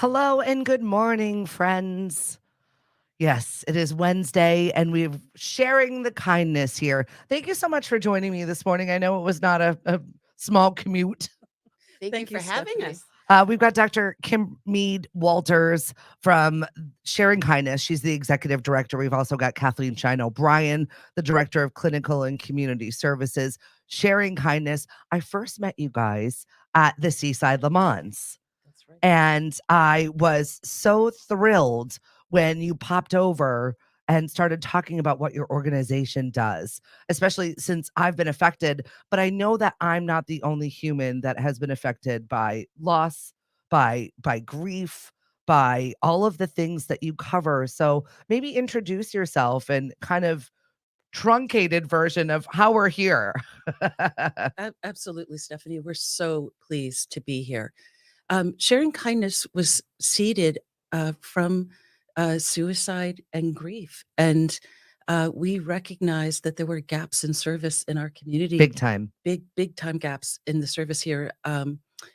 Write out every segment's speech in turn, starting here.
Hello and good morning, friends. Yes, it is Wednesday and we're sharing the kindness here. Thank you so much for joining me this morning. I know it was not a small commute. Thank you Thank for you, having Stephanie. us. We've got Dr. Kim Mead Walters from Sharing Kindness. She's the executive director. We've also got Kathleen Shine O'Brien, the director of clinical and community services. Sharing Kindness. I first met you guys at the Seaside Le Mans. That's right. And I was so thrilled when you popped over and started talking about what your organization does, especially since I've been affected. But I know that I'm not the only human that has been affected by loss, by grief, by all of the things that you cover. So maybe introduce yourself and kind of truncated version of how we're here. Absolutely, Stephanie. We're so pleased to be here. Sharing Kindness was seeded from suicide and grief. And we recognized that there were gaps in service in our community, Big time. big time gaps in the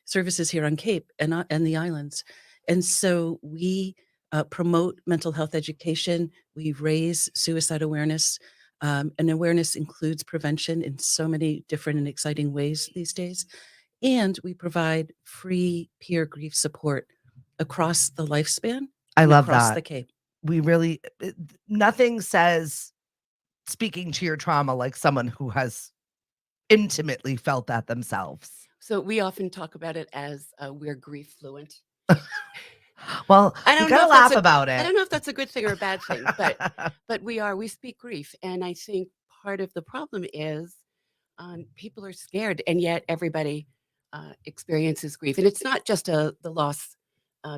services here on Cape and the islands. And so we promote mental health education. We raise suicide awareness. And awareness includes prevention in so many different and exciting ways these days. And we provide free peer grief support across the lifespan I and love across that. the Cape. We really, nothing says speaking to your trauma like someone who has intimately felt that themselves. So we often talk about it as we're grief fluent. Well, I you don't know gotta if that's laugh about I it. don't know if that's a good thing or a bad thing, but we speak grief, and I think part of the problem is people are scared, and yet everybody experiences grief, and it's not just the loss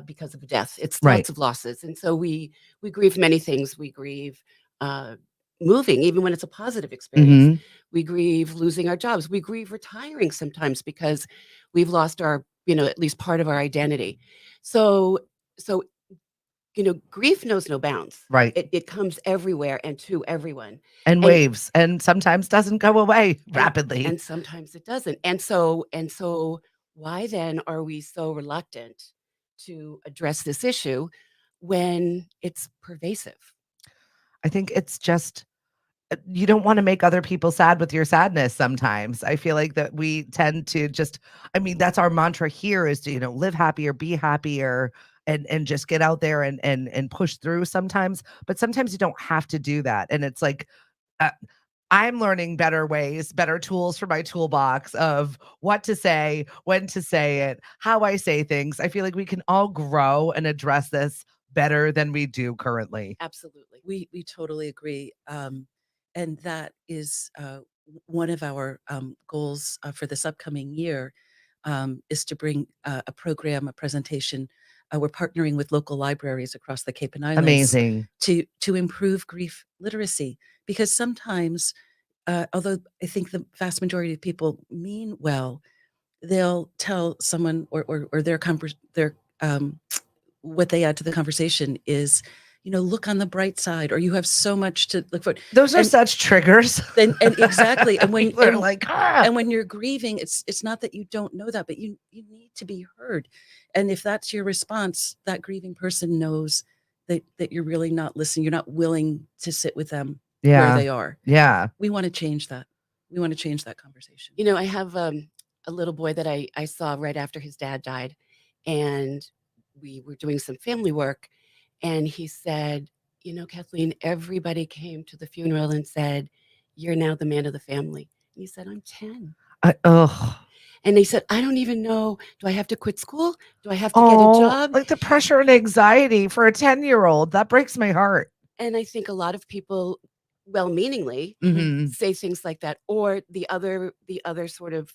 because of death; it's Right. lots of losses, and so we grieve many things. We grieve. Uh, Moving, even when it's a positive experience, Mhm. we grieve losing our jobs. We grieve retiring sometimes because we've lost our, at least part of our identity. So grief knows no bounds. Right. It comes everywhere and to everyone. And And waves, and sometimes doesn't go away and rapidly. and sometimes it doesn't. And so why then are we so reluctant to address this issue when it's pervasive? I think it's just you don't wanna make other people sad with your sadness sometimes. I feel like that we tend to just I mean, that's our mantra here is to, live happier, be happier, and just get out there and push through sometimes, but sometimes you don't have to do that, and it's like, uh, I'm learning better ways, better tools for my toolbox of what to say, when to say it, how I say things. I feel like we can all grow and address this better than we do currently. Absolutely. We totally agree. And that is one of our goals for this upcoming year is to bring a presentation. We're partnering with local libraries across the Cape and Islands Amazing. to improve grief literacy, because sometimes, although I think the vast majority of people mean well, they'll tell someone or their what they add to the conversation is, look on the bright side, or you have so much to look for. Those are And such triggers. and exactly. And when People are like, ah. and when you're grieving, it's not that you don't know that, but you need to be heard. And if that's your response, that grieving person knows that you're really not listening. You're not willing to sit with them where Yeah. they are. Yeah. We want to change that. We want to change that conversation. I have a little boy that I saw right after his dad died, and we were doing some family work, and he said, Kathleen, everybody came to the funeral and said, "You're now the man of the family." And he said, "I'm 10." Oh, And they said, "I don't even know. Do I have to quit school? Do I have to get a job?" like the pressure and anxiety for a 10-year-old. That breaks my heart. And I think a lot of people, well-meaningly, Mhm. say things like that, or the other sort of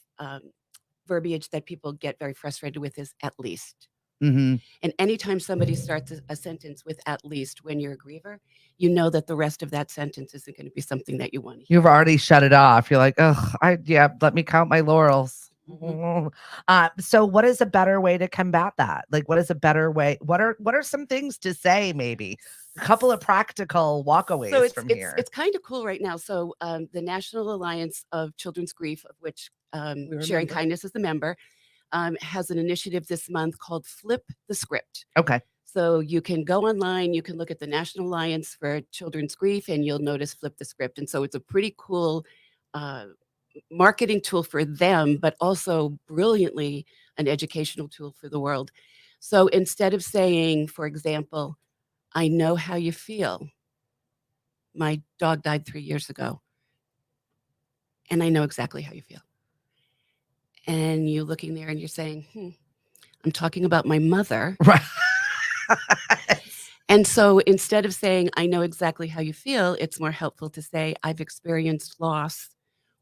verbiage that people get very frustrated with is "at least." Mhm. And anytime somebody starts a sentence with "at least" when you're a griever, you know that the rest of that sentence isn't going to be something that you want to You've hear. already shut it off. You're like, "Ugh, yeah, let me count my laurels." Mhm. So what is a better way to combat that? Like, what is a better way? What are some things to say maybe? A couple of practical So walkaways it's from it's here. it's kind of cool right now. So the National Alliance of Children's Grief, of which We're a Sharing member. Kindness is the member, has an initiative this month called Flip the Script. Okay. So you can go online, you can look at the National Alliance for Children's Grief, and you'll notice Flip the Script. And so it's a pretty cool uh, marketing tool for them, but also brilliantly an educational tool for the world. So instead of saying, for example, I know how you feel. My dog died 3 years ago, and I know exactly how you feel. And you're looking there and you're saying, I'm talking about my mother. Right. And so instead of saying, I know exactly how you feel, it's more helpful to say, I've experienced loss.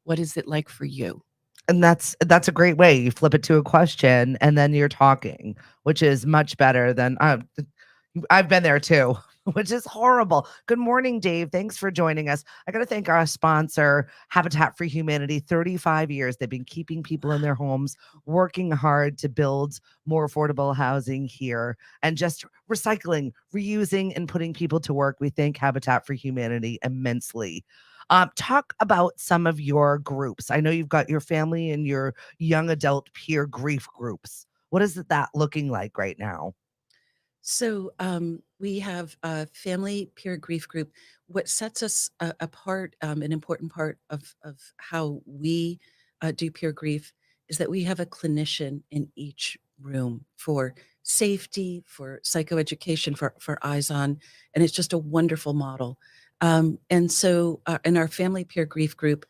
What is it like for you? And that's a great way. You flip it to a question and then you're talking, which is much better than I've been there too, which is horrible. Good morning, Dave. Thanks for joining us. I got to thank our sponsor, Habitat for Humanity. 35 years they've been keeping people in their homes, working hard to build more affordable housing here, and just recycling, reusing, and putting people to work. We thank Habitat for Humanity immensely. Talk about some of your groups. I know you've got your family and your young adult peer grief groups. What is that looking like right now? So we have a family peer grief group. What sets us apart, an important part of how we do peer grief, is that we have a clinician in each room for safety, for psychoeducation, for eyes on, and it's just a wonderful model. And so in our family peer grief group,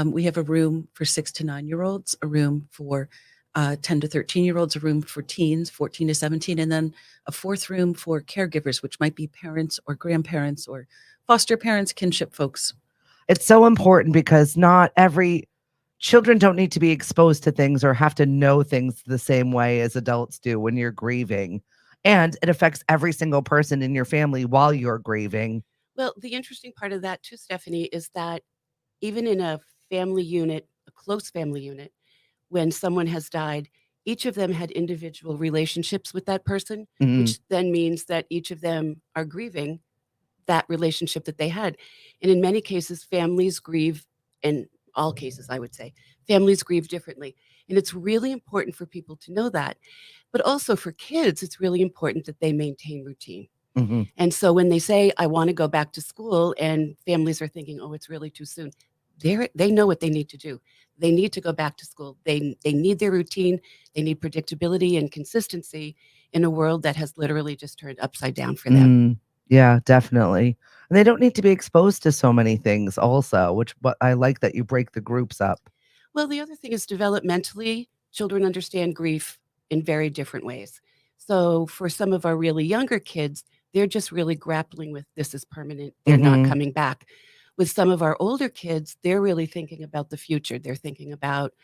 we have a room for 6 to 9-year-olds, a room for 10 to 13-year-olds, a room for teens, 14 to 17, and then a fourth room for caregivers, which might be parents or grandparents or foster parents, kinship folks. It's so important because not every children don't need to be exposed to things or have to know things the same way as adults do when you're grieving. And it affects every single person in your family while you're grieving. Well, the interesting part of that too, Stephanie, is that even in a family unit, a close family unit, when someone has died, each of them had individual relationships with that person, Mhm. which then means that each of them are grieving that relationship that they had. And in many cases, families grieve, in all cases, I would say, families grieve differently. And it's really important for people to know that. But also for kids, it's really important that they maintain routine. Mhm. And so when they say, I want to go back to school, and families are thinking, oh, it's really too soon, they know what they need to do. They need to go back to school. They need their routine. They need predictability and consistency in a world that has literally just turned upside down for them. Yeah, definitely. And they don't need to be exposed to so many things also, which but I like that you break the groups up. Well, the other thing is developmentally, children understand grief in very different ways. So for some of our really younger kids, they're just really grappling with this is permanent. They're not Mhm. coming back. With some of our older kids, they're really thinking about the future. They're thinking about,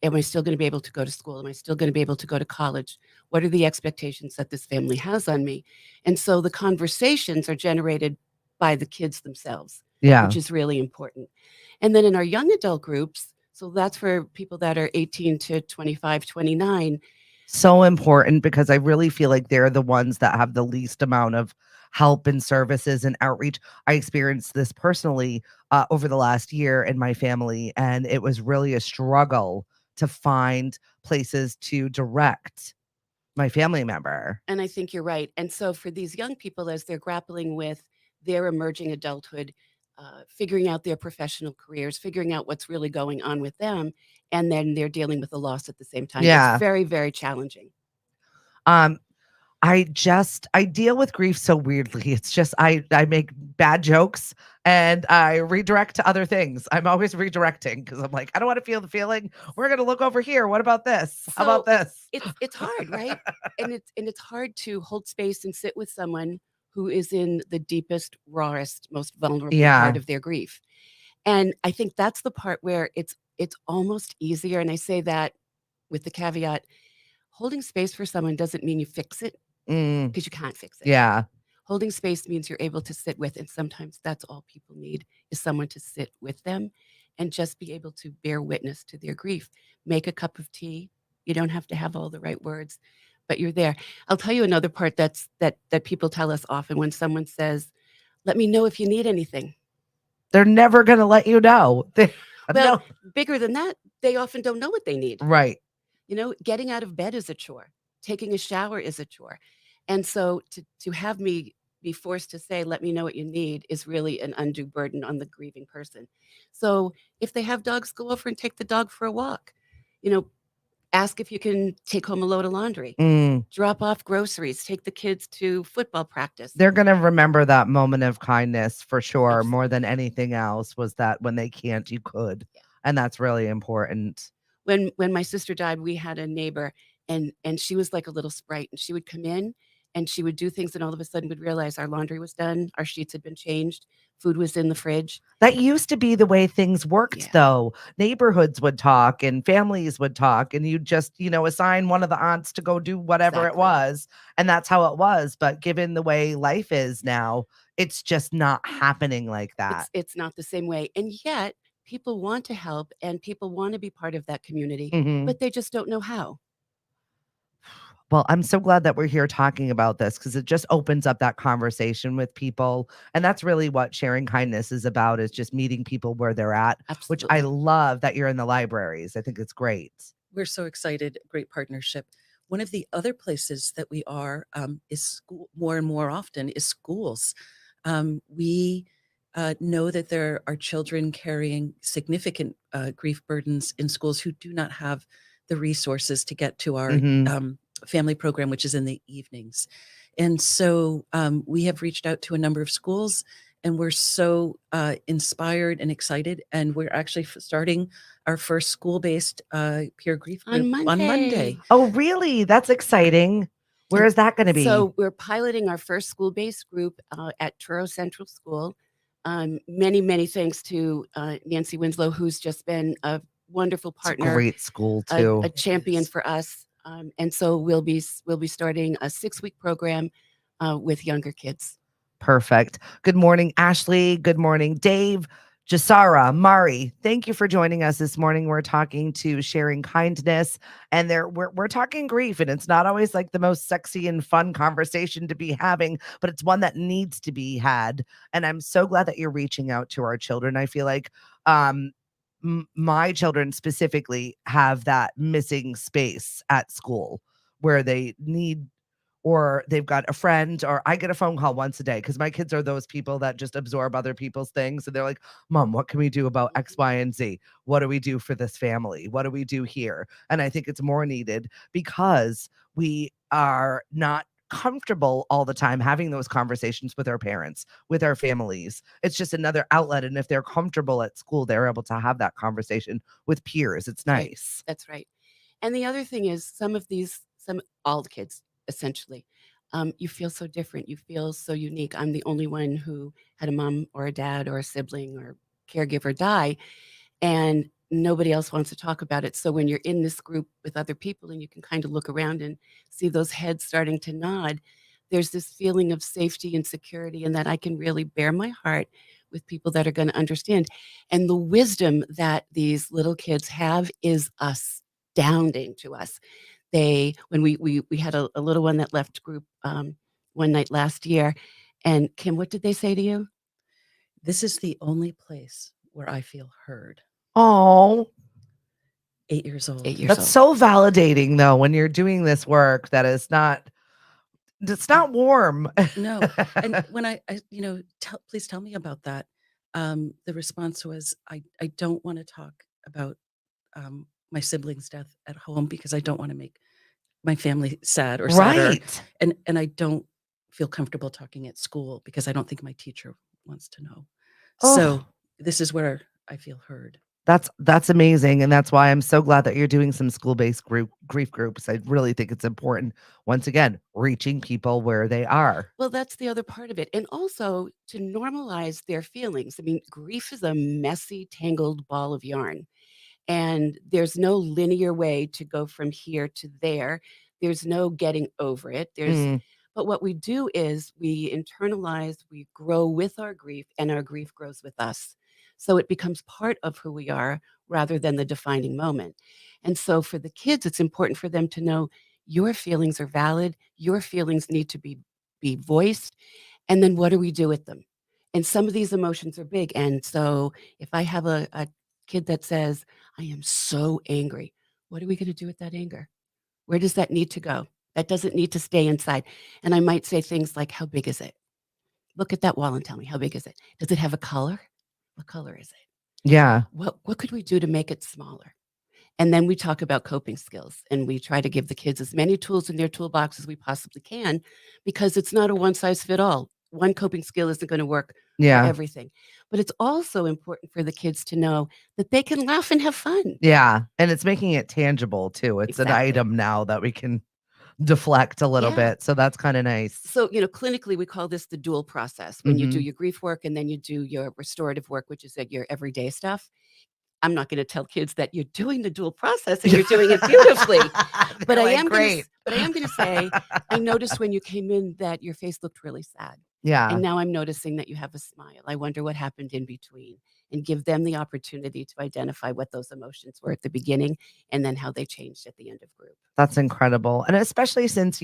am I still going to be able to go to school? Am I still going to be able to go to college? What are the expectations that this family has on me? And so the conversations are generated by the kids themselves, Yeah. which is really important. And then in our young adult groups, so that's for people that are 18 to 25, 29. So important because I really feel like they're the ones that have the least amount of help and services and outreach. I experienced this personally over the last year in my family, and it was really a struggle to find places to direct my family member. And I think you're right. And so for these young people, as they're grappling with their emerging adulthood, figuring out their professional careers, figuring out what's really going on with them, and then they're dealing with the loss at the same time. It's Yeah. very, very challenging. Um, I deal with grief so weirdly. It's just I make bad jokes and I redirect to other things. I'm always redirecting because I'm like, I don't want to feel the feeling. We're gonna look over here. What about this? How about So this? it's hard, right? And it's hard to hold space and sit with someone who is in the deepest, rawest, most vulnerable part Yeah. of their grief. And I think that's the part where it's almost easier. And I say that with the caveat, holding space for someone doesn't mean you fix it Mm, because you can't fix it. yeah. Holding space means you're able to sit with, and sometimes that's all people need is someone to sit with them and just be able to bear witness to their grief. Make a cup of tea. You don't have to have all the right words, but you're there. I'll tell you another part that people tell us often when someone says, "Let me know if you need anything." They're never gonna let you know. Well, No. bigger than that, they often don't know what they need. Right. Getting out of bed is a chore. Taking a shower is a chore. And so to have me be forced to say, let me know what you need, is really an undue burden on the grieving person. So if they have dogs, go over and take the dog for a walk. You know, ask if you can take home a load of laundry, Mm. drop off groceries, take the kids to football practice. They're gonna remember that moment of kindness for sure more than Absolutely. anything else, was that when they can't, you could, Yeah. and that's really important. When my sister died, we had a neighbor, and she was like a little sprite, and she would come in and she would do things, and all of a sudden would realize our laundry was done, our sheets had been changed, food was in the fridge. That used to be the way things worked, Yeah, though. Neighborhoods would talk and families would talk, and you'd just, assign one of the aunts to go do whatever it exactly. was, and that's how it was. But given the way life is now, it's just not happening like that. It's not the same way, and yet people want to help and people wanna be part of that community, Mhm. but they just don't know how. Well, I'm so glad that we're here talking about this because it just opens up that conversation with people. And that's really what sharing kindness is about, is just meeting people where they're at, which I Absolutely. love that you're in the libraries. I think it's great. We're so excited. Great partnership. One of the other places that we are is school, more and more often is schools. We know that there are children carrying significant grief burdens in schools who do not have the resources to get to our Mhm. family program, which is in the evenings. And so we have reached out to a number of schools, and we're so inspired and excited. And we're actually starting our first school-based peer grief On group on Monday. Monday. Oh, really? That's exciting. Where And is that gonna be? so we're piloting our first school-based group at Truro Central School. Many, many thanks to Nancy Winslow, who's just been a wonderful It's a partner, great school a too. It champion is. for us. And so we'll be starting a 6-week program with younger kids. Perfect. Good morning, Ashley. Good morning, Dave, Jasara, Mari. Thank you for joining us this morning. We're talking to sharing kindness, and we're talking grief, and it's not always like the most sexy and fun conversation to be having, but it's one that needs to be had. And I'm so glad that you're reaching out to our children. I feel like um my children specifically have that missing space at school where they need, or they've got a friend, or I get a phone call once a day because my kids are those people that just absorb other people's things. And they're like, Mom, what can we do about X, Mhm. Y, and Z? What do we do for this family? What do we do here? And I think it's more needed because we are not comfortable all the time having those conversations with our parents, with our families. It's just another outlet. And if they're comfortable at school, they're able to have that conversation with peers. It's That's right. nice. That's right. And the other thing is all the kids, essentially, you feel so different. You feel so unique. I'm the only one who had a mom or a dad or a sibling or caregiver die, and nobody else wants to talk about it. So when you're in this group with other people and you can kind of look around and see those heads starting to nod, there's this feeling of safety and security, and that I can really bare my heart with people that are going to understand. And the wisdom that these little kids have is astounding to us. When we had a little one that left group one night last year, and Kim, what did they say to you? This is the only place where I feel heard. Oh, 8 years Eight old. years that's old. so validating though when you're doing this work that is not, it's not warm. No, and when please tell me about that. The response was, I don't want to talk about my sibling's death at home because I don't want to make my family sad or sadder, Right. and I don't feel comfortable talking at school because I don't think my teacher wants to know. So Oh, this is where I feel heard. that's amazing, and that's why I'm so glad that you're doing some school-based grief groups. I really think it's important, once again, reaching people where they are. Well, that's the other part of it. And also to normalize their feelings. I mean, grief is a messy, tangled ball of yarn. And there's no linear way to go from here to there. There's no getting over it. Mm, But what we do is we internalize, we grow with our grief, and our grief grows with us. So it becomes part of who we are rather than the defining moment. And so for the kids, it's important for them to know your feelings are valid, your feelings need to be voiced, and then what do we do with them? And some of these emotions are big. And so if I have a kid that says, I am so angry, What are we going to do with that anger? Where does that need to go? That doesn't need to stay inside. And I might say things like, how big is it? Look at that wall and tell me, how big is it? Does it have a color? What color is it? Yeah. What could we do to make it smaller? And then we talk about coping skills, and we try to give the kids as many tools in their toolbox as we possibly can, because it's not a one size fit all. One coping skill isn't going to work for Yeah. everything. But it's also important for the kids to know that they can laugh and have fun. Yeah. And it's making it tangible too. It's an Exactly. item now that we can deflect a little Yeah. bit. So that's kind of nice. So, clinically, we call this the dual process. When you do Mhm. your grief work and then you do your restorative work, which is like your everyday stuff. I'm not going to tell kids that you're doing the dual process and you're doing it beautifully. But They're I like, am great. going to say, I noticed when you came in that your face looked really sad. Yeah. And now I'm noticing that you have a smile. I wonder what happened in between, and give them the opportunity to identify what those emotions were at the beginning and then how they changed at the end of group. That's incredible. And especially since,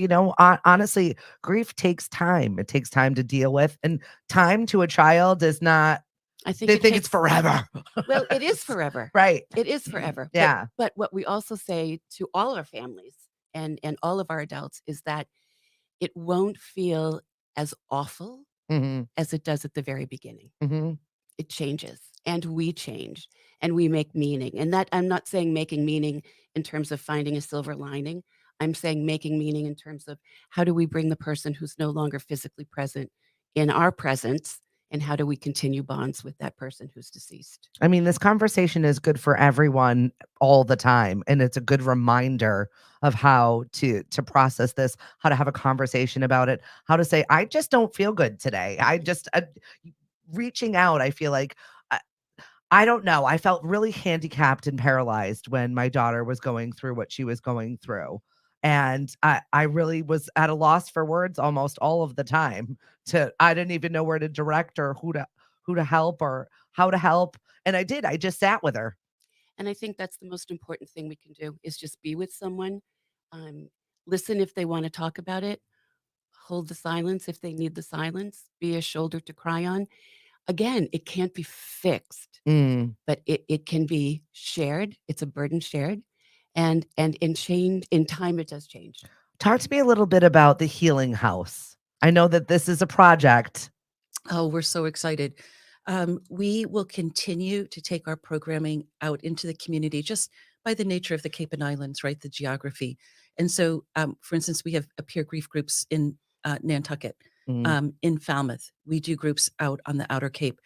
honestly, grief takes time. It takes time to deal with. And time to a child is not, I think they it think it's takes forever. Well, it is forever. Right. It is forever. Yeah. But what we also say to all our families and all of our adults is that it won't feel as awful Hmm. as it does at the very beginning. Hmm. It changes, and we change, and we make meaning. And that, I'm not saying making meaning in terms of finding a silver lining. I'm saying making meaning in terms of how do we bring the person who's no longer physically present in our presence, and how do we continue bonds with that person who's deceased? I mean, this conversation is good for everyone all the time. And it's a good reminder of how to process this, how to have a conversation about it, how to say, I just don't feel good today. Reaching out, I feel like I don't know. I felt really handicapped and paralyzed when my daughter was going through what she was going through. And I really was at a loss for words almost all of the time. I didn't even know where to direct or who to help or how to help. And I just sat with her. And I think that's the most important thing we can do is just be with someone, um, listen if they want to talk about it, hold the silence if they need the silence, be a shoulder to cry on. Again, it can't be fixed, Mm. but it can be shared. It's a burden shared. And in change in time, it does change. Talk to me a little bit about the healing house. I know that this is a project. Oh, we're so excited. We will continue to take our programming out into the community just by the nature of the Cape and Islands, right? The geography. And so, for instance, we have peer grief groups in Nantucket, Mm. in Falmouth. We do groups out on the Outer Cape.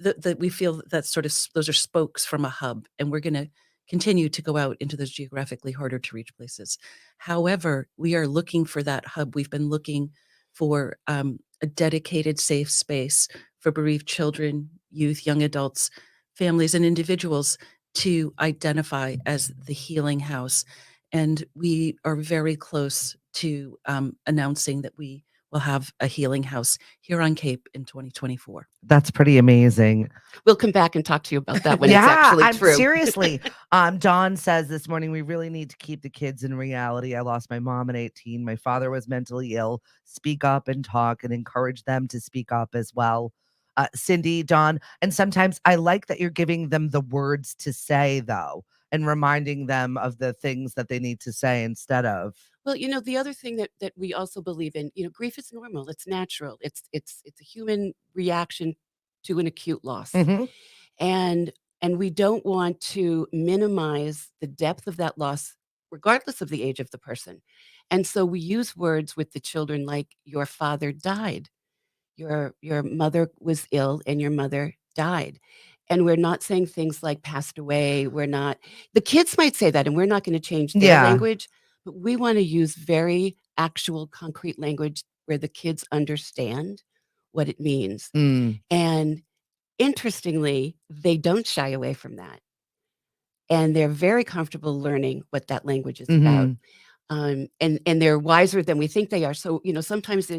That we feel that sort of those are spokes from a hub, and we're going to continue to go out into those geographically harder to reach places. However, we are looking for that hub. We've been looking for a dedicated safe space for bereaved children, youth, young adults, families, and individuals to identify as the healing house. And we are very close to announcing that we will have a healing house here on Cape in 2024. That's pretty amazing. We'll come back and talk to you about that when it's Yeah, actually I'm true. seriously. Dawn says this morning, we really need to keep the kids in reality. I lost my mom at 18. My father was mentally ill. Speak up and talk and encourage them to speak up as well. Cindy, Dawn, and sometimes I like that you're giving them the words to say, though, and reminding them of the things that they need to say instead of. Well, the other thing that we also believe in, grief is normal. It's natural. It's a human reaction to an acute loss. Mhm. And we don't want to minimize the depth of that loss regardless of the age of the person. And so we use words with the children like your father died. Your mother was ill and your mother died. And we're not saying things like passed away. We're not The kids might say that, and we're not going to change their Yeah. language, but we want to use very actual concrete language where the kids understand what it means. Mm. And interestingly, they don't shy away from that. And they're very comfortable learning what that language is about. Mhm. And they're wiser than we think they are. So, sometimes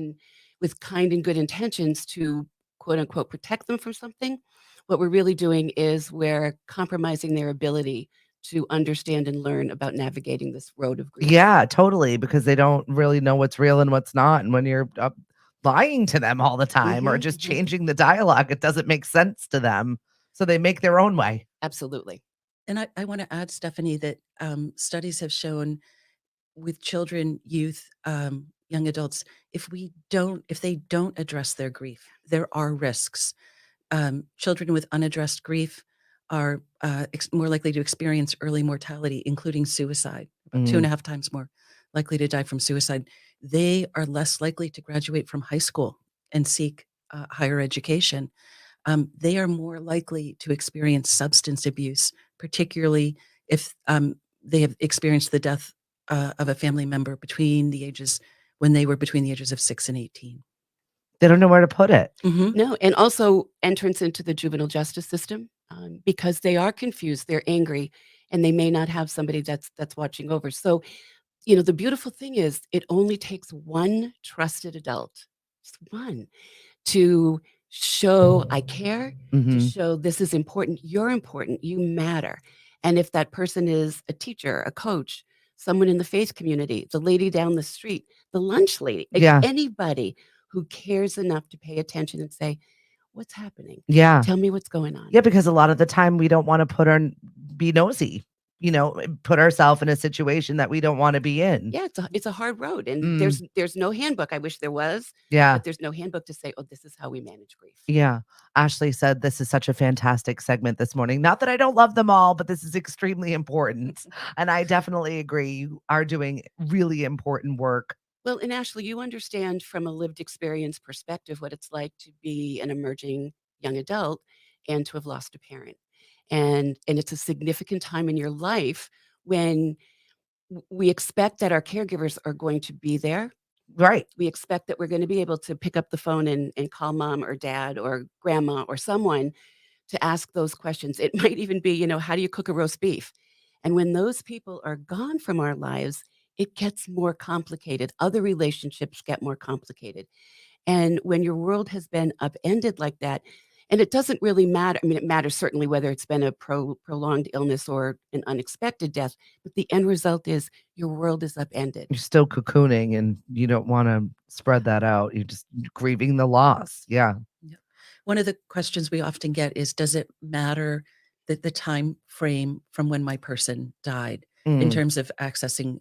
with kind and good intentions to quote unquote protect them from something, what we're really doing is we're compromising their ability to understand and learn about navigating this road of grief. Yeah, totally, because they don't really know what's real and what's not. And when you're lying to them all the time or Mhm, just mhm. changing the dialogue, it doesn't make sense to them. So they make their own way. Absolutely. And I want to add, Stephanie, that studies have shown with children, youth, young adults, if they don't address their grief, there are risks. Children with unaddressed grief are more likely to experience early mortality, including suicide, about two and Mm. a half times more likely to die from suicide. They are less likely to graduate from high school and seek higher education. They are more likely to experience substance abuse, particularly if they have experienced the death of a family member when they were between the ages of 6 and 18. They don't know where to put it. Mhm. No, and also entrance into the juvenile justice system, because they are confused, they're angry, and they may not have somebody that's watching over. So, the beautiful thing is it only takes one trusted adult, just one, to show I care, to Mhm. show this is important, you matter. And if that person is a teacher, a coach, someone in the faith community, the lady down the street, the lunch lady, like Yeah. anybody who cares enough to pay attention and say, "What's happening? Yeah. Tell me what's going on." Yeah, because a lot of the time we don't wanna be nosy, put ourselves in a situation that we don't wanna be in. Yeah, it's a hard road, and Mm. there's no handbook. I wish there was, Yeah. but there's no handbook to say, "Oh, this is how we manage grief." Yeah. Ashley said this is such a fantastic segment this morning. Not that I don't love them all, but this is extremely important. And I definitely agree. You are doing really important work. Well, and Ashley, you understand from a lived experience perspective what it's like to be an emerging young adult and to have lost a parent. And it's a significant time in your life when we expect that our caregivers are going to be there. Right. We expect that we're going to be able to pick up the phone and call mom or dad or grandma or someone to ask those questions. It might even be, how do you cook a roast beef? And when those people are gone from our lives, it gets more complicated. Other relationships get more complicated. And when your world has been upended like that, and it doesn't really matter. I mean, it matters certainly whether it's been a prolonged illness or an unexpected death, but the end result is your world is upended. You're still cocooning and you don't want to spread that out. You're just grieving the loss. Yeah. Yeah. One of the questions we often get is, does it matter that the time frame from when my person died in Mm. terms of accessing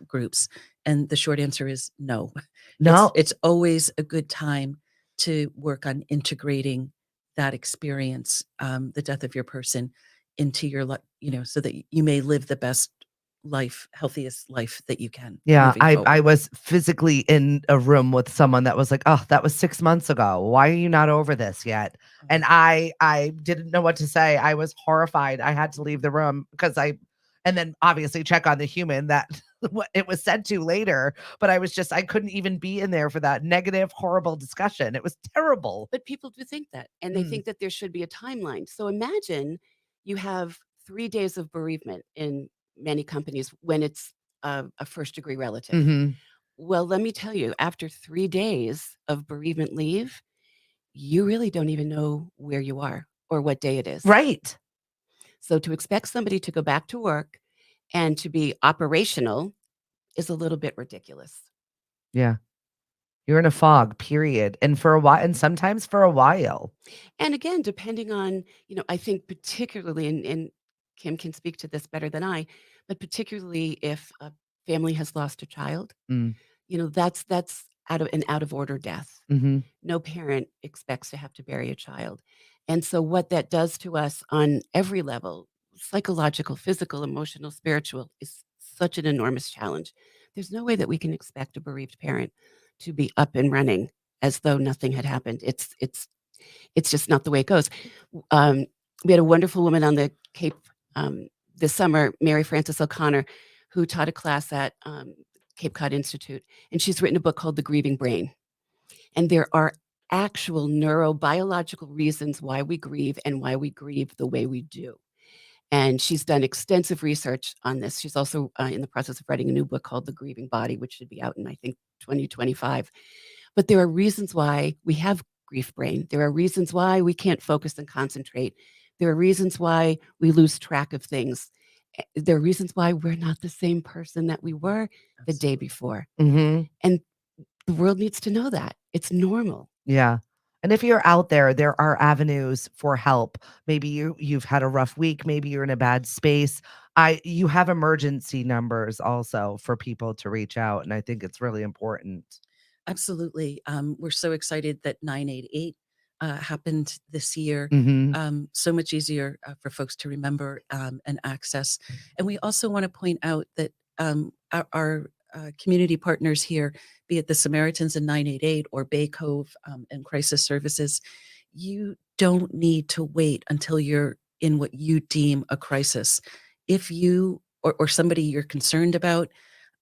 groups? And the short answer is no. No. It's always a good time to work on integrating that experience, the death of your person, into your life, so that you may live the best life, healthiest life that you can Yeah, moving I forward. was physically in a room with someone that was like, "Oh, that was 6 months ago. Why are you not over this yet?" And I didn't know what to say. I was horrified. I had to leave the room because and then obviously check on the human that what it was said to later, but I couldn't even be in there for that negative, horrible discussion. It was terrible. But people do think that, and they Mm. think that there should be a timeline. So imagine you have 3 days of bereavement in many companies when it's a first degree relative. Mhm. Well, let me tell you, after 3 days of bereavement leave, you really don't even know where you are or what day it is. Right. So to expect somebody to go back to work and to be operational is a little bit ridiculous. Yeah. You're in a fog, period, and for a while and sometimes for a while. And again, depending on, I think particularly, and Kim can speak to this better than I, but particularly if a family has lost a child, Mm. that's out of order death. Mhm. No parent expects to have to bury a child. And so what that does to us on every level, psychological, physical, emotional, spiritual, is such an enormous challenge. There's no way that we can expect a bereaved parent to be up and running as though nothing had happened. It's just not the way it goes. We had a wonderful woman on the Cape this summer, Mary Frances O'Connor, who taught a class at Cape Cod Institute, and she's written a book called The Grieving Brain. And there are actual neurobiological reasons why we grieve and why we grieve the way we do. And she's done extensive research on this. She's also in the process of writing a new book called The Grieving Body, which should be out in, I think, 2025. But there are reasons why we have grief brain. There are reasons why we can't focus and concentrate. There are reasons why we lose track of things. There are reasons why we're not the same person that we were the day Absolutely. before. Mhm. And the world needs to know that. It's normal. Yeah. And if you're out there, there are avenues for help. Maybe you've had a rough week, maybe you're in a bad space. you have emergency numbers also for people to reach out, and I think it's really important. Absolutely. We're so excited that 988 happened this year. Mhm. So much easier for folks to remember and access. And we also want to point out that our community partners here, be it the Samaritans and 988 or Bay Cove and Crisis Services, you don't need to wait until you're in what you deem a crisis. If you or somebody you're concerned about,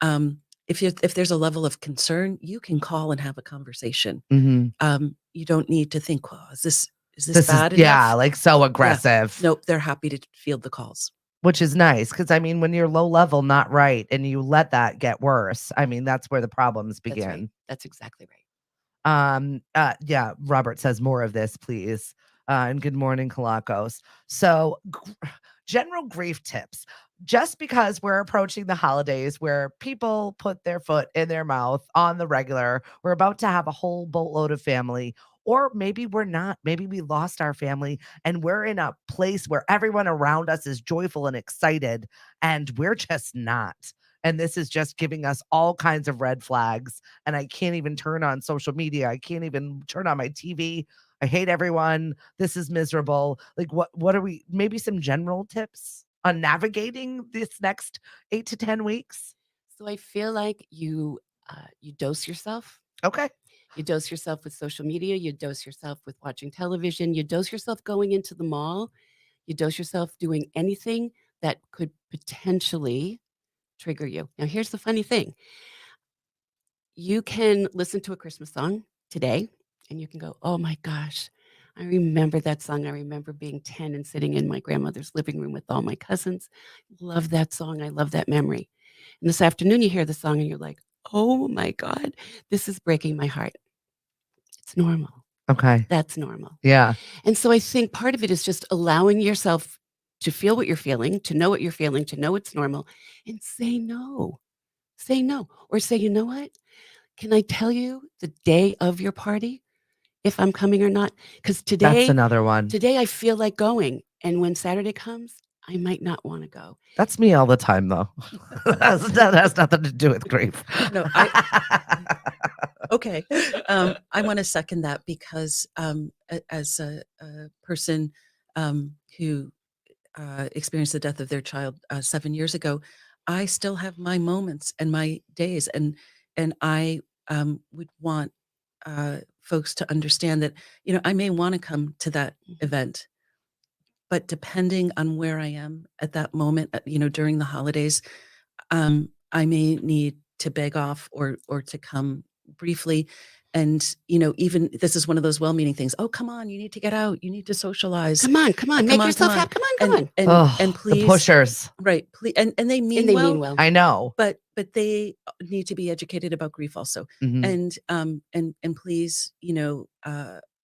um, if there's a level of concern, you can call and have a conversation. Mhm. You don't need to think, "Well, is this This is, bad yeah, enough?" like, so Yeah. aggressive. Nope, they're happy to field the calls. Which is nice, because I mean, when you're low level, not right, and you let that get worse, I mean, that's where the problems That's right. begin. That's exactly right. Yeah, Robert says more of this, please. And good morning, Kalakos. So, general grief tips. Just because we're approaching the holidays where people put their foot in their mouth on the regular, we're about to have a whole boatload of family, or maybe we're not. Maybe we lost our family and we're in a place where everyone around us is joyful and excited, and we're just not. And this is just giving us all kinds of red flags, and I can't even turn on social media. I can't even turn on my TV. I hate everyone. This is miserable. Like, what are we, maybe some general tips on navigating this next 8 to 10 weeks? So I feel like you dose yourself. Okay. You dose yourself with social media. You dose yourself with watching television. You dose yourself going into the mall. You dose yourself doing anything that could potentially trigger you. Now, here's the funny thing. You can listen to a Christmas song today and you can go, "Oh my gosh, I remember that song. I remember being 10 and sitting in my grandmother's living room with all my cousins. Love that song. I love that memory." And this afternoon you hear the song and you're like, "Oh my God, this is breaking my heart." It's normal. Okay. That's normal. Yeah. And so I think part of it is just allowing yourself to feel what you're feeling, to know what you're feeling, to know it's normal, and say no. Say no. Or say, "You know what? Can I tell you the day of your party if I'm coming or not? Because That's another one. today I feel like going, and when Saturday comes, I might not wanna go." That's me all the time, though. That has nothing to do with grief. No, okay. I want to second that because as a person who experienced the death of their child 7 years ago, I still have my moments and my days, and I would want folks to understand that I may want to come to that Mhm. event, but depending on where I am at that moment, during the holidays, I may need to beg off or to come briefly. And, even this is one of those well-meaning things. "Oh, come on, you need to get out. You need to socialize. Come on, Come make on, come yourself on." happy. Come on, come And on. and The please, pushers. right, please, and they And mean they well, mean well. I know. but they need to be educated about grief also. Mhm. And please,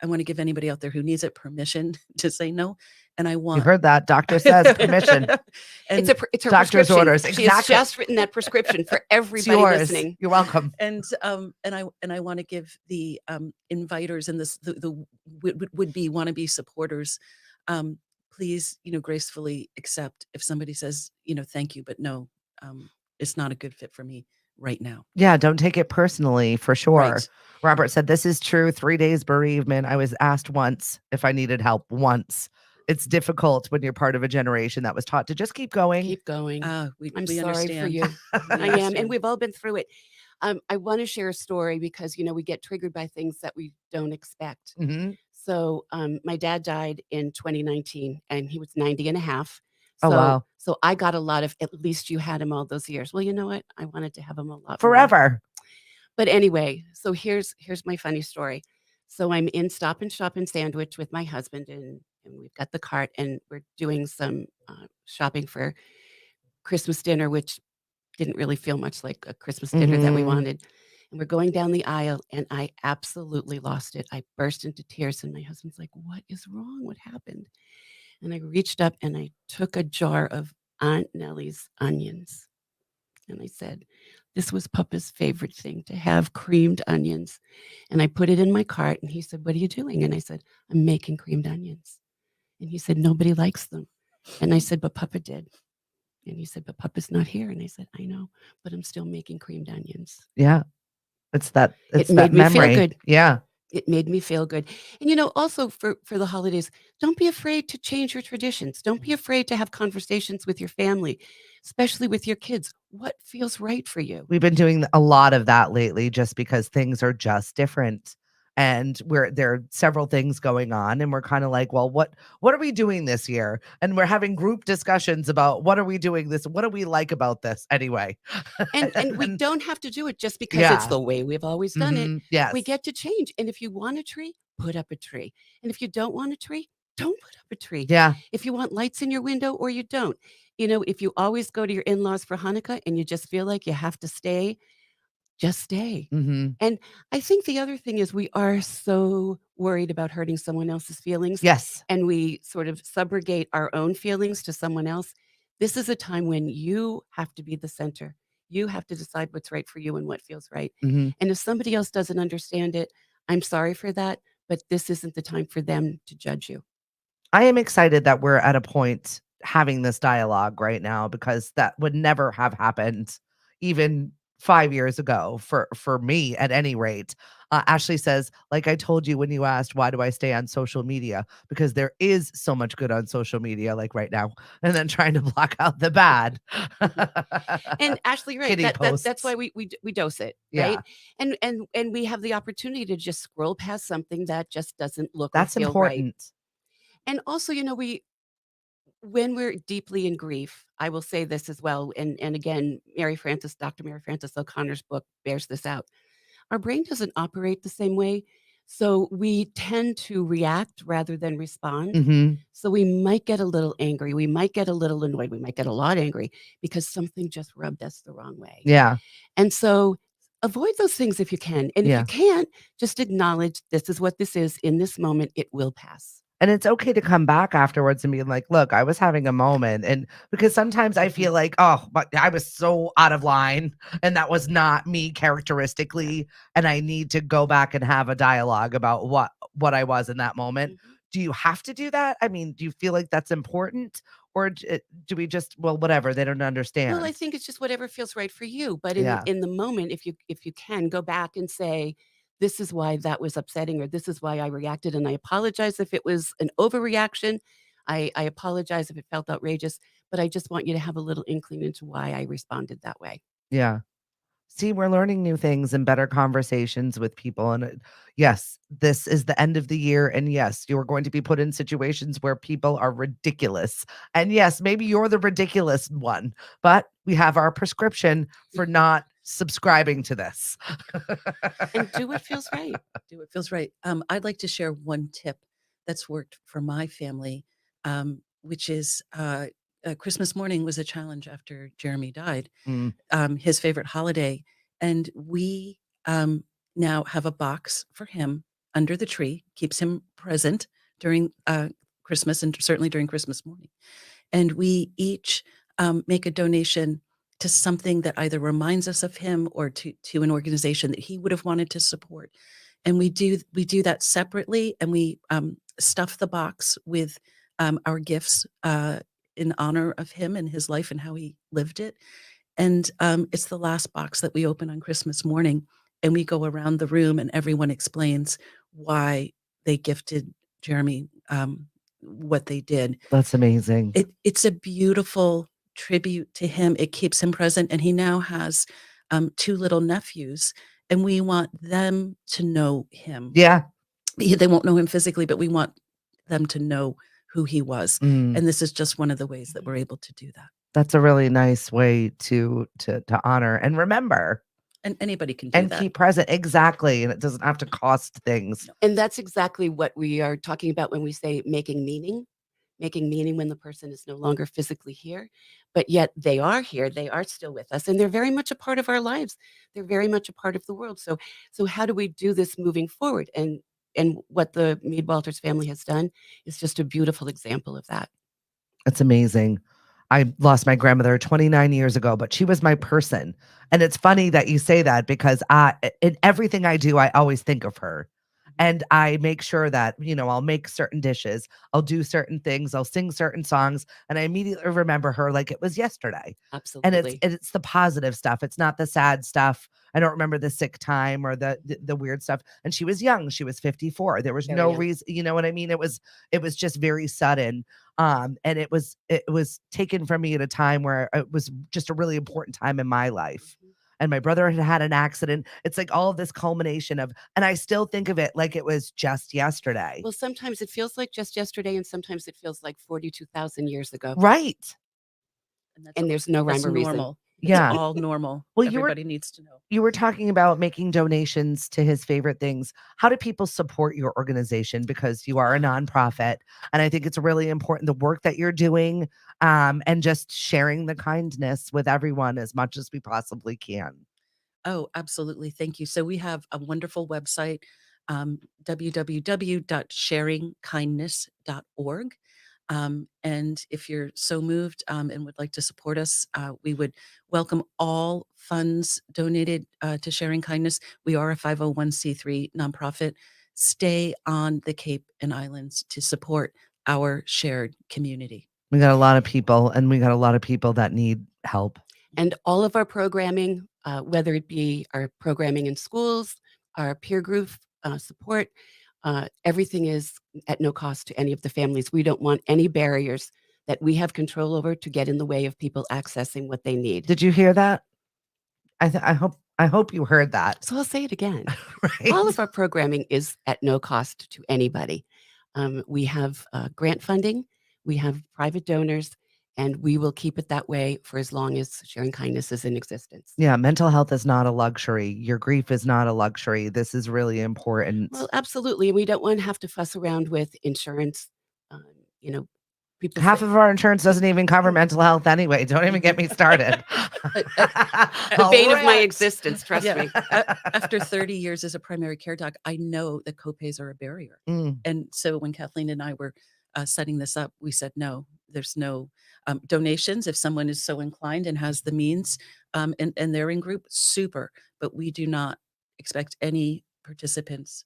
I want to give anybody out there who needs it permission to say no. And I You want heard that. Doctor says permission. It's and it's her Doctor's prescription. orders. She has Exactly. just written that prescription for It's everybody yours. listening. You're welcome. and I want to give the inviters and the would be wannabe supporters, um, please, gracefully accept if somebody says, thank you, but no, it's not a good fit for me right now. Yeah, don't take it personally, for sure. Right. Robert said, "This is true. 3 days bereavement. I was asked once if I needed help once." It's difficult when you're part of a generation that was taught to just keep going. Keep going. I'm We sorry for understand. you. We I am, and understand. we've all been through it. I want to share a story because we get triggered by things that we don't expect. Mhm. So my dad died in 2019, and he was 90 and a half. Oh, wow. So I got a lot of, "At least you had him all those years." Well, you know what? I wanted to have him a lot more. Forever. But anyway, so here's my funny story. So I'm in Stop and Shop and Sandwich with my husband, and we've got the cart, and we're doing some shopping for Christmas dinner, which didn't really feel much like a Christmas dinner that we Mhm. wanted. And we're going down the aisle, and I absolutely lost it. I burst into tears, and my husband's like, "What is wrong? What happened?" And I reached up and I took a jar of Aunt Nellie's onions. And I said, "This was Papa's favorite thing, to have creamed onions." And I put it in my cart, and he said, "What are you doing?" And I said, "I'm making creamed onions." And he said, "Nobody likes them." And I said, "But Papa did." And he said, but Papa's not here. And I said, I know, but I'm still making creamed onions. Yeah. It's that It made me feel memory. good. Yeah. It made me feel good. And also for the holidays, don't be afraid to change your traditions. Don't be afraid to have conversations with your family, especially with your kids. What feels right for you? We've been doing a lot of that lately just because things are just different. And there are several things going on, and we're kind of like, well, what are we doing this year? And we're having group discussions about what are we doing this? What do we like about this anyway? And we And don't have to do it just because it's yeah. the way we've always done it. We Yes. get to change. And if you want a tree, put up a tree. And if you don't want a tree, don't put up a tree. Yeah. If you want lights in your window or you don't. If you always go to your in-laws for Hanukkah and you just feel like you have to stay, just stay. Mhm. And I think the other thing is we are so worried about hurting someone else's feelings, Yes. and we sort of subrogate our own feelings to someone else. This is a time when you have to be the center. You have to decide what's right for you and what feels right. Mhm. And if somebody else doesn't understand it, I'm sorry for that, but this isn't the time for them to judge you. I am excited that we're at a point having this dialogue right now because that would never have happened even 5 years ago for me at any rate. Ashley says, "Like I told you when you asked, why do I stay on social media? Because there is so much good on social media like right now, and then trying to block out the bad." And Ashley, right? Kitty That's why posts. we dose it, right? Yeah, And we have the opportunity to just scroll past something that just doesn't look or that's feel right. important. And also, we when we're deeply in grief, I will say this as well, and again, Dr. Mary Frances O'Connor's book bears this out. Our brain doesn't operate the same way, so we tend to react rather than respond. Mhm. So we might get a little angry, we might get a little annoyed, we might get a lot angry because something just rubbed us the wrong way. Yeah, And so avoid those things if you can. And if you yeah. can't, just acknowledge this is what this is in this moment, it will pass. And it's okay to come back afterwards and be like, "Look, I was having a moment." And because sometimes I Mhm. feel like, "Oh, but I was so out of line and that was not me characteristically, and I need to go back and have a dialogue about what I was in that moment." Mhm. Do you have to do that? I mean, do you feel like that's important or do we just, well, whatever, they don't Well, I understand? think it's just whatever feels right for you, but Yeah. in the moment, if you can go back and say, "This is why that was upsetting," or, "This is why I reacted, and I apologize if it was an overreaction. I apologize if it felt outrageous, but I just want you to have a little inkling into why I responded that way." Yeah. See, we're learning new things and better conversations with people. And yes, this is the end of the year. And yes, you're going to be put in situations where people are ridiculous. And yes, maybe you're the ridiculous one, but we have our prescription for not subscribing to this. And do what feels right. Do what feels right. I'd like to share one tip that's worked for my family, which is Christmas morning was a challenge after Jeremy died, Mm, his favorite holiday. And we now have a box for him under the tree, keeps him present during Christmas and certainly during Christmas morning. And we each make a donation to something that either reminds us of him or to an organization that he would have wanted to support. And we do that separately, and we stuff the box with our gifts in honor of him and his life and how he lived it. And it's the last box that we open on Christmas morning, and we go around the room, and everyone explains why they gifted Jeremy what they did. that's amazing. It's a beautiful tribute to him. It keeps him present, and he now has, 2 little nephews, and we want them to know him. Yeah. They won't know him physically, but we want them to know who he was, Mm, and this is just one of the ways that Mhm. we're able to do that. that's a really nice way to honor and remember And anybody can do and that. keep present. Exactly. And it doesn't have to cost things. No. And that's exactly what we are talking about when we say making meaning when the person is no longer physically here, but yet they are here, they are still with us, and they're very much a part of our lives. They're very much a part of the world. So how do we do this moving forward? And what the Mead Walters family has done is just a beautiful example of that. It's amazing. I lost my grandmother 29 years ago, but she was my person. And it's funny that you say that because in everything I do, I always think of her. And I make sure that, I'll make certain dishes, I'll do certain things, I'll sing certain songs, and I immediately remember her like it was yesterday. And it's Absolutely. it's the positive stuff. It's not the sad stuff. I don't remember the sick time or the weird stuff. And she was young. She was 54. There was Very no young. reason, you know what I mean? It was just very sudden. And it was taken from me at a time where it was just a really important time in my life. Mhm. And my brother had had an accident. It's like all of this culmination of, and I still think of it like it was just yesterday. Well, sometimes it feels like just yesterday, and sometimes it feels like 42,000 years ago, Right. And and there's no that's rhyme or reason. normal. It's Yeah. all normal. Well, Everybody needs to know. you were talking about making donations to his favorite things. How do people support your organization? Because you are a nonprofit, and I think it's really important the work that you're doing, and just sharing the kindness with everyone as much as we possibly can. Oh, absolutely. Thank you. So we have a wonderful website, www.sharingkindness.org. And if you're so moved and would like to support us, we would welcome all funds donated to Sharing Kindness. We are a 501c3 nonprofit. Stay on the Cape and Islands to support our shared community. We got a lot of people, and we got a lot of people that need help. And all of our programming, whether it be our programming in schools, our peer group support, everything is at no cost to any of the families. We don't want any barriers that we have control over to get in the way of people accessing what they need. Did you hear that? I hope you heard that. So I'll say it again. Right? All of our programming is at no cost to anybody. We have grant funding, we have private donors, and we will keep it that way for as long as Sharing Kindness is in existence. Yeah, mental health is not a luxury. Your grief is not a luxury. This is really important. Well, absolutely. We don't want to have to fuss around with insurance. Um, you know, people Half say, of our insurance doesn't even cover mental health anyway. Don't even get me started. the bane of my Rant. existence, trust Yeah. me. After 30 years as a primary care doc, I know that copays are a barrier. Mm. And so when Kathleen and I were setting this up, we said, no, there's no donations. If someone is so inclined and has the means and they're in group, super. But we do not expect any participants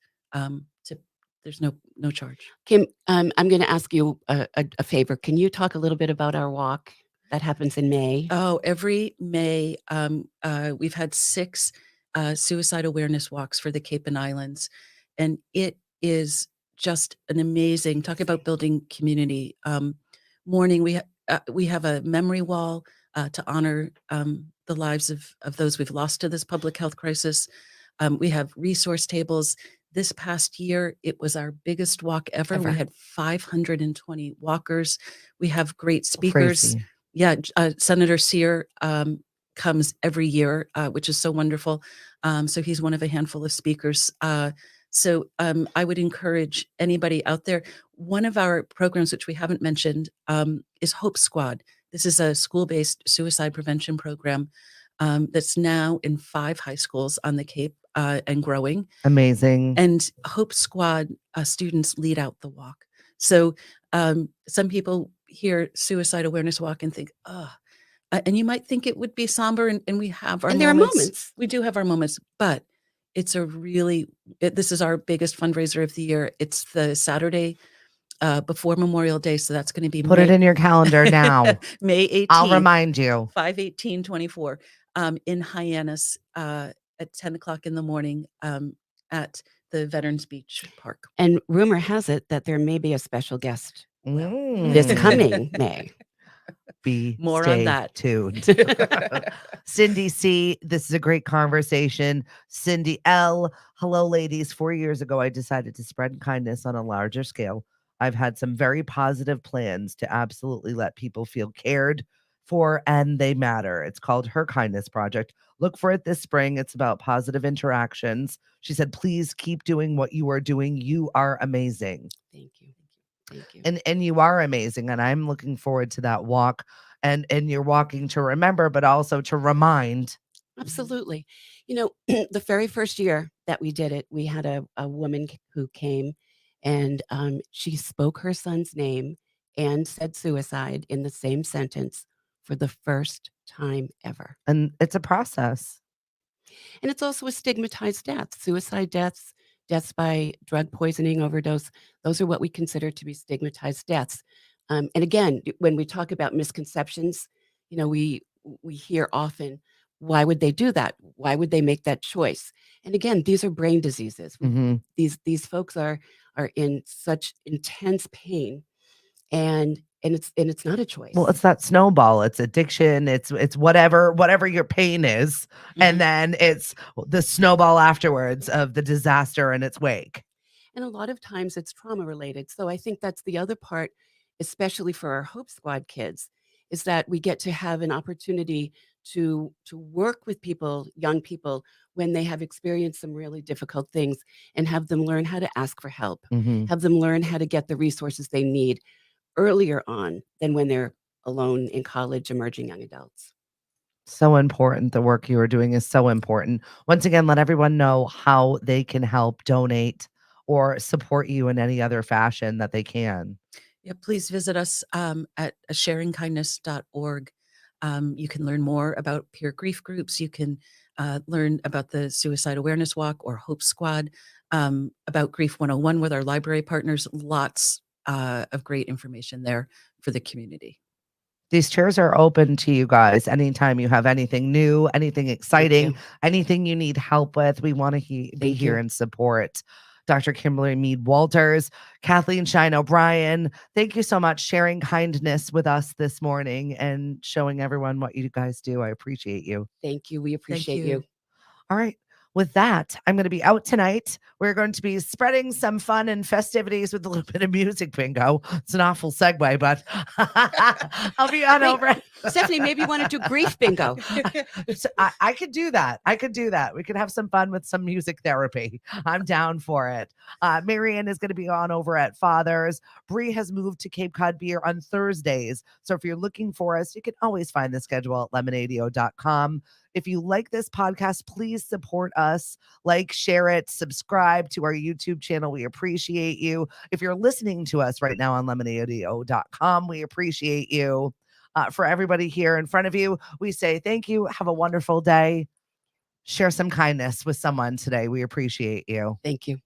there's no charge. Kim, I'm going to ask you a favor. Can you talk a little bit about our walk that happens in May? Oh, every May, we've had 6 suicide awareness walks for the Cape and Islands, and it is just an amazing talk about building community. Morning, we have a memory wall to honor the lives of those we've lost to this public health crisis. We have resource tables. This past year, it was our biggest walk ever. We Ever. had 520 walkers. We have great speakers. Crazy. Yeah, Senator Sear comes every year, which is so wonderful. So he's one of a handful of speakers. So I would encourage anybody out there. One of our programs, which we haven't mentioned, is Hope Squad. This is a school-based suicide prevention program that's now in 5 high schools on the Cape and growing. Amazing. And Hope Squad students lead out the walk. So some people hear Suicide Awareness Walk and think, oh, and you might think it would be somber, and we have our And there are moments. We do have our moments, but it's this is our biggest fundraiser of the year. It's the Saturday before Memorial Day, so that's going to be Put it in your calendar now. May 18th. I'll remind you. 5/18/24 in Hyannis at 10 o'clock in the morning at the Veterans Beach Park. And rumor has it that there may be a special guest this Mm. coming May. More on Stay that. tuned. Cindy C, this is a great conversation. Cindy L, hello, ladies. 4 years ago, I decided to spread kindness on a larger scale. I've had some very positive plans to absolutely let people feel cared for and they matter. It's called Her Kindness Project. Look for it this spring. It's about positive interactions. She said, please keep doing what you are doing. You are amazing. Thank you. Thank you. And you are amazing. And I'm looking forward to that walk. And you're walking to remember, but also to remind. Absolutely. The very first year that we did it, we had a woman who came and she spoke her son's name and said suicide in the same sentence for the first time ever. And it's a process. And it's also a stigmatized death. Suicide deaths deaths by drug poisoning, overdose, those are what we consider to be stigmatized deaths. And again, when we talk about misconceptions, we hear often, why would they do that? Why would they make that choice? And again, these are brain diseases. Mhm. These folks are in such intense pain, and it's not a Well, choice. it's that snowball. It's addiction. It's whatever your pain is, and Mhm. then it's the snowball afterwards of the disaster in its wake. And a lot of times it's trauma related. So I think that's the other part, especially for our Hope Squad kids, is that we get to have an opportunity to work with people, young people, when they have experienced some really difficult things, and have them learn how to ask for help, Mhm. have them learn how to get the resources they need earlier on than when they're alone in college, emerging young adults. So important. The work you are doing is so important. Once again, let everyone know how they can help donate or support you in any other fashion that they can. Yeah, please visit us at sharingkindness.org. You can learn more about peer grief groups. You can learn about the Suicide Awareness Walk or Hope Squad, about Grief 101 with our library partners. Lots of great information there for the community. These chairs are open to you guys anytime you have anything new, anything Thank exciting, you. anything you need help with. We want to be Thank here you. and support. Dr. Kimberly Mead Walters, Kathleen Shine O'Brien, thank you so much sharing kindness with us this morning and showing everyone what you guys do. I appreciate you. Thank you. We Thank appreciate you. you. All right. With that, I'm going to be out tonight. We're going to be spreading some fun and festivities with a little bit of music bingo. It's an awful segue, but I'll be on Wait, over. Stephanie, maybe you want to do grief bingo. So I could do that. I could do that. We could have some fun with some music therapy. I'm down for it. Marianne is going to be on over at Father's. Bree has moved to Cape Cod Beer on Thursdays. So if you're looking for us, you can always find the schedule at lemonadio.com. If you like this podcast, please support us. Like, share it, subscribe to our YouTube channel. We appreciate you. If you're listening to us right now on lemonadio.com, we appreciate you. For everybody here in front of you, we say thank you. Have a wonderful day. Share some kindness with someone today. We appreciate you. Thank you.